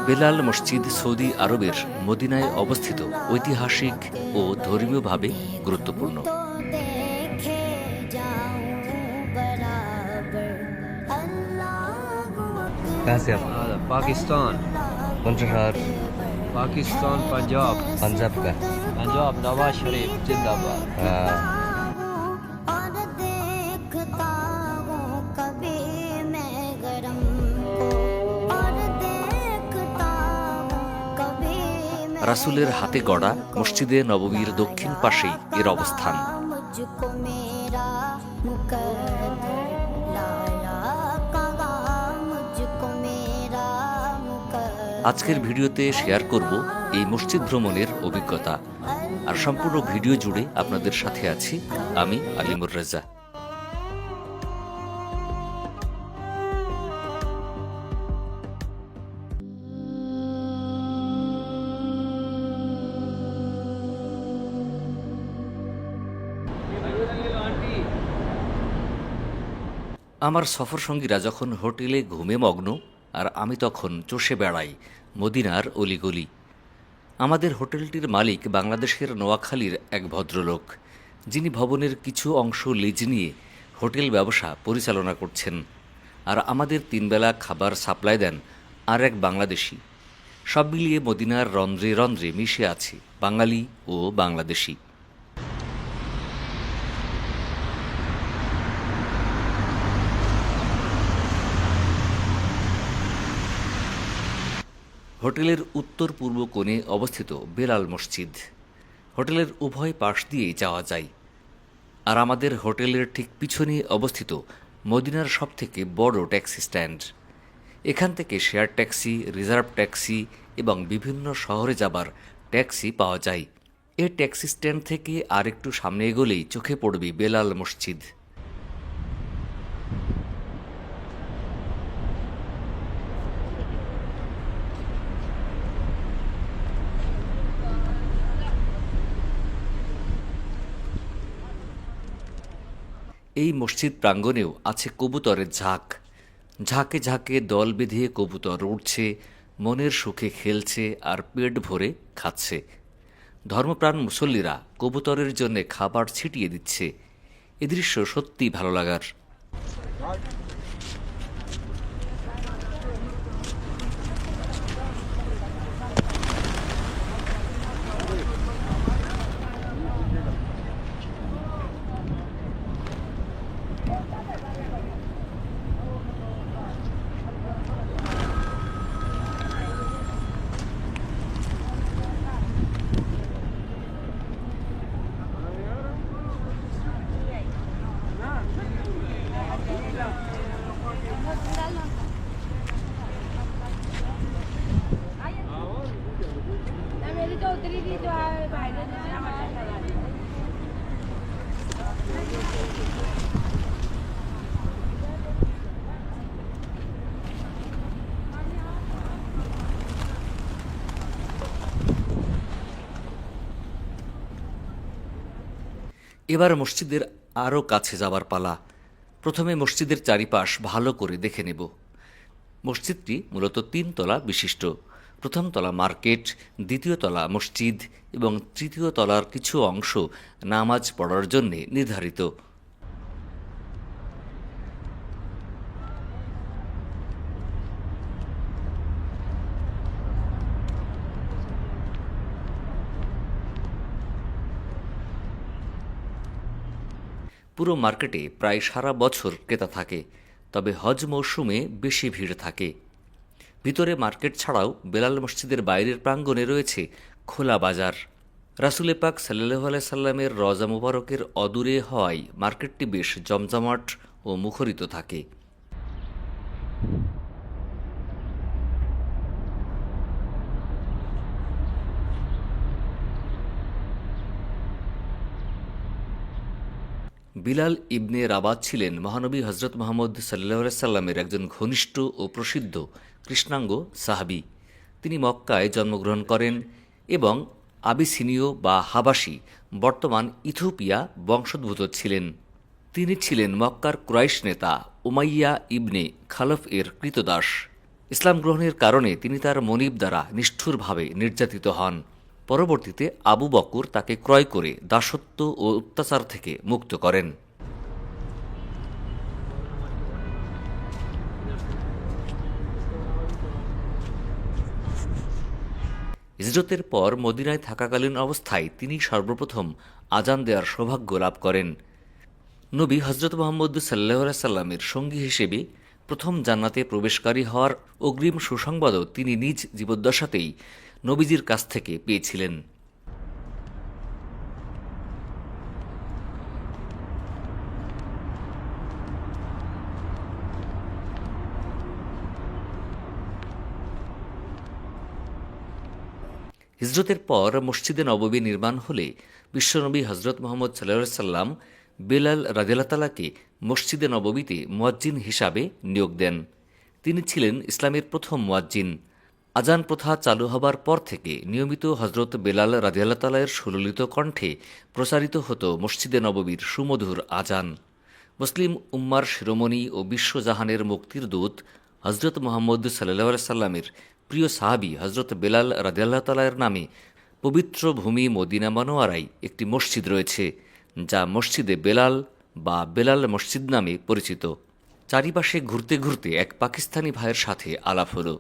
বেলাল মসজিদ সৌদি আরবের মদিনায় অবস্থিত ঐতিহাসিক ও ধর্মীয়ভাবে গুরুত্বপূর্ণ। कहाँ से आप? पाकिस्तान। कौन सा शहर? पाकिस्तान पंजाब। पंजाब का। पंजाब नवाज शरीफ जिंदाबाद। हाँ। রাসূলের হাতে গড়া মসজিদে নববীর দক্ষিণ পাশেই এর অবস্থান। আজকের ভিডিওতে শেয়ার করব এই মসজিদ ভ্রমণের অভিজ্ঞতা, আর সম্পূর্ণ ভিডিও জুড়ে আপনাদের সাথে আছি আমি আলিমুর রেজা। আমার সফর সঙ্গীরা যখন হোটেলে ঘুমে মগ্ন, আর আমি তখন চষে বেড়াই মদিনার অলিগলি। আমাদের হোটেলটির মালিক বাংলাদেশের নোয়াখালীর এক ভদ্রলোক, যিনি ভবনের কিছু অংশ লিজ নিয়ে হোটেল ব্যবসা পরিচালনা করছেন, আর আমাদের তিনবেলা খাবার সাপ্লাই দেন আর এক বাংলাদেশি। সব মিলিয়ে মদিনার রন্ধ্রে রন্ধ্রে মিশে আছে বাঙালি ও বাংলাদেশি। হোটেলের উত্তর পূর্ব কোণে অবস্থিত বেলাল মসজিদ। হোটেলের উভয় পাশ দিয়েই যাওয়া যায়। আর আমাদের হোটেলের ঠিক পিছনে অবস্থিত মদিনার সবথেকে বড় ট্যাক্সি স্ট্যান্ড। এখান থেকে শেয়ার ট্যাক্সি, রিজার্ভ ট্যাক্সি এবং বিভিন্ন শহরে যাবার ট্যাক্সি পাওয়া যায়। এই ট্যাক্সি স্ট্যান্ড থেকে আর একটু সামনে এগোলেই চোখে পড়বে বেলাল মসজিদ। এই মসজিদ প্রাঙ্গণেও আছে কবুতরের ঝাঁক। ঝাঁকে ঝাঁকে দল বেঁধে কবুতর উড়ছে, মনের সুখে খেলছে আর পেট ভরে খাচ্ছে। ধর্মপ্রাণ মুসল্লিরা কবুতরের জন্য খাবার ছিটিয়ে দিচ্ছে। এ দৃশ্য সত্যিই ভালো লাগার। এবার মসজিদের আরও কাছে যাবার পালা। প্রথমে মসজিদের চারিপাশ ভালো করে দেখে নেব। মসজিদটি মূলত 3 তলা বিশিষ্ট। প্রথম তলা মার্কেট, দ্বিতীয় তলা মসজিদ এবং তৃতীয় তলার কিছু অংশ নামাজ পড়ার জন্য নির্ধারিত। পুরো মার্কেটে প্রায় সারা বছর ক্রেতা থাকে, তবে হজ মৌসুমে বেশি ভিড় থাকে। ভিতরে মার্কেট ছাড়াও বেলাল মসজিদের বাইরের প্রাঙ্গণে রয়েছে খোলা বাজার। রাসূল পাক সাল্লাল্লাহু আলাইহি সাল্লামের রওজা মুবারকের অদূরে হওয়ায় মার্কেটটি বেশ জমজমাট ও মুখরিত থাকে। বিলাল ইবনে রাবাত ছিলেন মহানবী হজরত মুহাম্মদ সাল্লাল্লাহু আলাইহি সাল্লামের একজন ঘনিষ্ঠ ও প্রসিদ্ধ কৃষ্ণাঙ্গ সাহাবী। তিনি মক্কায় জন্মগ্রহণ করেন এবং আবিসিনীয় বা হাবাসি, বর্তমান ইথিওপিয়া বংশোদ্ভূত ছিলেন। তিনি ছিলেন মক্কার কুরাইশ নেতা উমাইয়া ইবনে খালফ এর কৃতদাস। ইসলাম গ্রহণের কারণে তিনি তার মনিব দ্বারা নিষ্ঠুরভাবে নির্যাতিত হন। পরবর্তীতে আবু বকর তাকে ক্রয় করে দাসত্ব ও অত্যাচার থেকে মুক্ত করেন। হিজরতের পর মদিনায় থাকাকালীন অবস্থায় তিনি সর্বপ্রথম আজান দেওয়ার সৌভাগ্য লাভ করেন। নবী হজরত মোহাম্মদ সাল্লাহ সাল্লামের সঙ্গী হিসেবে প্রথম জান্নাতে প্রবেশকারী হওয়ার অগ্রিম সুসংবাদও তিনি নিজ জীবদ্দশাতেই নবীজির কাছ থেকে পেয়েছিলেন। হিজরতের পর মসজিদে নববী নির্মাণ হলে বিশ্বনবী হজরত মোহাম্মদ সাল্লাহ সাল্লাম বেলাল রাদিয়াল্লাহু মসজিদে নববীতে মুয়াজ্জিন হিসাবে নিয়োগ দেন। তিনি ছিলেন ইসলামের প্রথম মুয়াজ্জিন। আজান প্রথা চালু হবার পর থেকে নিয়মিত হজরত বেলাল রাদিয়াল্লাহু সুললিত কণ্ঠে প্রচারিত হতো মসজিদে নববীর সুমধুর আজান। মুসলিম উম্মার শিরোমণি ও বিশ্বজাহানের মুক্তির দূত হজরত মোহাম্মদ সাল্লাহ সাল্লামের প্রিয় সাহাবী হজরত বেলাল রাদিয়াল্লাহু নামে পবিত্র ভূমি মদিনা মনোয়ারায় একটি মসজিদ রয়েছে, যা মসজিদে বেলাল বা বেলাল মসজিদ নামে পরিচিত। চারিপাশে ঘুরতে ঘুরতে এক পাকিস্তানি ভাইয়ের সাথে আলাপ হলো।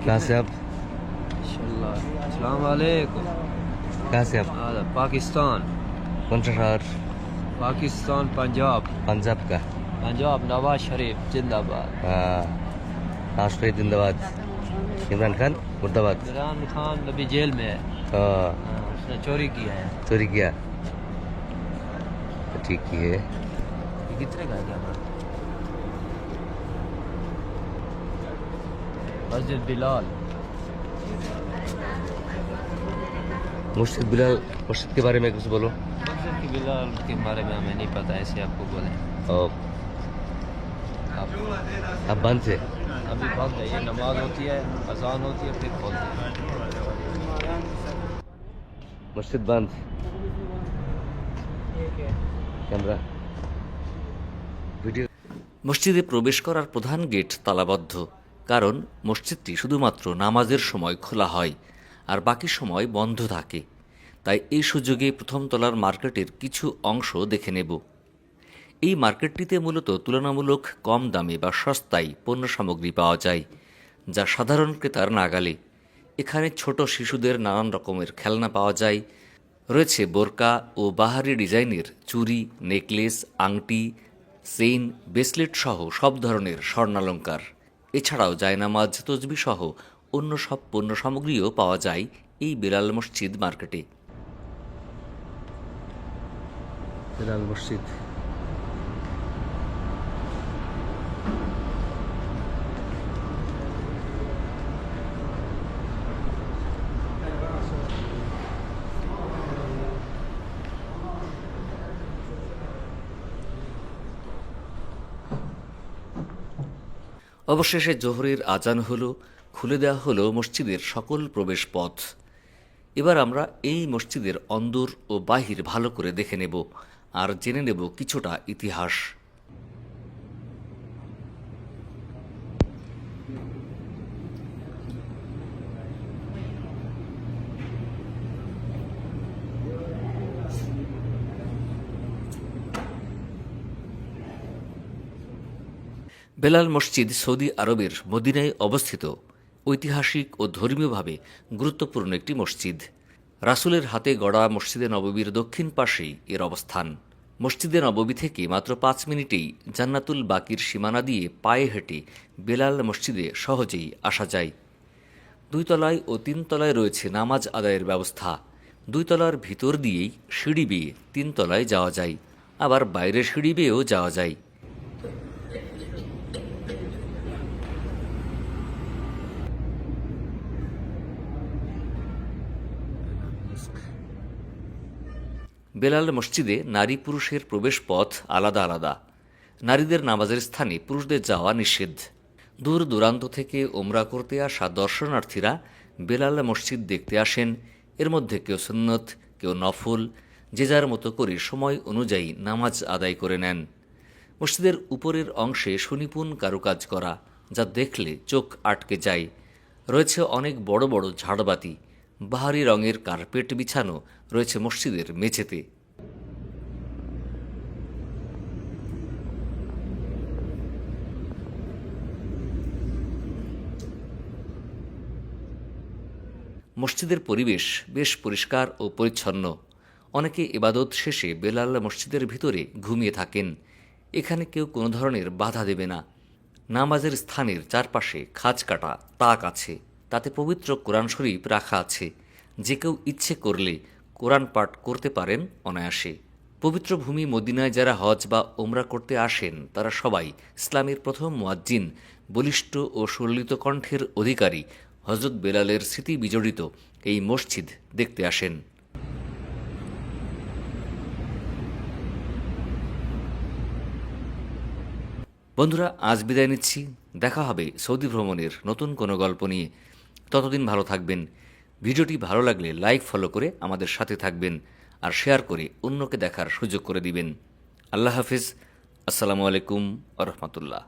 कहाँ से आप? इंशाल्लाह। अस्सलाम वालेकुम। कहाँ से आप? هذا पाकिस्तान। कौन सा शहर? पाकिस्तान पंजाब। पंजाब का। पंजाब नवाज शरीफ जिंदाबाद। राष्ट्रीय जिंदाबाद। इमरान खान मुर्दाबाद। इमरान खान अभी जेल में है। हाँ, उसने चोरी किया है। चोरी किया तो ठीक ही है। ये कितने का है कैमरा? मस्जिद बिलाल। मुर्शिद बिलाल मुर्शिद के बारे में कुछ बोलो। मस्जिद के बिलाल के बारे में हमें नहीं पता, ऐसे आपको बोले। और आप बंद से अभी बंद है, ये नमाज होती है, अजान होती है, फिर खोलते हैं। मस्जिद बंद। Camera video. মসজিদে প্রবেশ করার প্রধান গেট তালাবদ্ধ, কারণ মসজিদটি শুধুমাত্র নামাজের সময় খোলা হয় আর বাকি সময় বন্ধ থাকে। তাই এই সুযোগে প্রথম তলার মার্কেটের কিছু অংশ দেখে নেব। এই মার্কেটটিতে মূলত তুলনামূলক কম দামে বা সস্তায় পণ্য সামগ্রী পাওয়া যায়, যা সাধারণ ক্রেতার নাগালে। এখানে ছোট শিশুদের নানান রকমের খেলনা পাওয়া যায়। রয়েছে বোরকা ও বাহারি ডিজাইনের চুড়ি, নেকলেস, আংটি, চেইন, ব্রেসলেট সহ সব ধরনের স্বর্ণালঙ্কার। এছাড়াও জায়নামাজ, তসবিহ সহ অন্য সব পণ্য সামগ্রীও পাওয়া যায় এই বেলাল মসজিদ মার্কেটে। बिलाल मस्जिद। অবশেষে জোহরের আজান হলো, খুলে দেওয়া হলো মসজিদের সকল প্রবেশ পথ। এবার আমরা এই মসজিদের অন্দর ও বাহির ভালো করে দেখে নেব আর জেনে নেব কিছুটা ইতিহাস। বেলাল মসজিদ সৌদি আরবের মদিনায় অবস্থিত ঐতিহাসিক ও ধর্মীয়ভাবে গুরুত্বপূর্ণ একটি মসজিদ। রাসূলের হাতে গড়া মসজিদে নববীর দক্ষিণ পাশেই এর অবস্থান। মসজিদে নববী থেকে মাত্র 5 মিনিটেই জান্নাতুল বাকির সীমানা দিয়ে পায়ে হেঁটে বেলাল মসজিদে সহজেই আসা যায়। 2 তলায় ও 3 তলায় রয়েছে নামাজ আদায়ের ব্যবস্থা। 2 তলার ভিতর দিয়েই সিঁড়ি বেয়ে 3 তলায় যাওয়া যায়, আবার বাইরের সিঁড়ি বেয়েও যাওয়া যায়। বেলাল মসজিদে নারী পুরুষের প্রবেশ পথ আলাদা আলাদা। নারীদের নামাজের স্থানে পুরুষদের যাওয়া নিষেধ। দূর দূরান্ত থেকে ওমরা করতে আসা দর্শনার্থীরা বেলাল মসজিদ দেখতে আসেন। এর মধ্যে কেউ সুন্নত, কেউ নফল, যে যার মতো করে সময় অনুযায়ী নামাজ আদায় করে নেন। মসজিদের উপরের অংশে সুনিপুণ কারুকাজ করা, যা দেখলে চোখ আটকে যায়। রয়েছে অনেক বড় বড় ঝাড়বাতি, বাহারি রঙের কার্পেট বিছানো রয়েছে মসজিদের মেঝেতে। মসজিদের পরিবেশ বেশ পরিষ্কার ও পরিচ্ছন্ন। অনেকে ইবাদত শেষে বেলাল মসজিদের ভিতরে ঘুমিয়ে থাকেন। এখানে কেউ কোনো ধরনের বাধা দেবে না। নামাজের স্থানের চারপাশে খাঁজ কাটা তাক আছে, তাতে পবিত্র কোরআন শরীফ রাখা আছে। যে কেউ ইচ্ছে করলে কোরআন পাঠ করতে পারেন অনায়াসে। পবিত্র ভূমি মদিনায় যারা হজ বা ওমরা করতে আসেন, তারা সবাই ইসলামের প্রথম মুয়াজ্জিন, বলিষ্ঠ ও সুললিত কণ্ঠের অধিকারী হজরত বেলালের স্মৃতি বিজড়িত এই মসজিদ দেখতে আসেন। বন্ধুরা, আজ বিদায় নিচ্ছি। দেখা হবে সৌদি ভ্রমণের নতুন কোনো গল্প নিয়ে। ততদিন ভালো থাকবেন। ভিডিওটি ভালো লাগলে লাইক ফলো করে আমাদের সাথে থাকবেন, আর শেয়ার করে অন্যকে দেখার সুযোগ করে দিবেন। আল্লাহ হাফিজ। আসসালামু আলাইকুম আ রহমতুল্লাহ।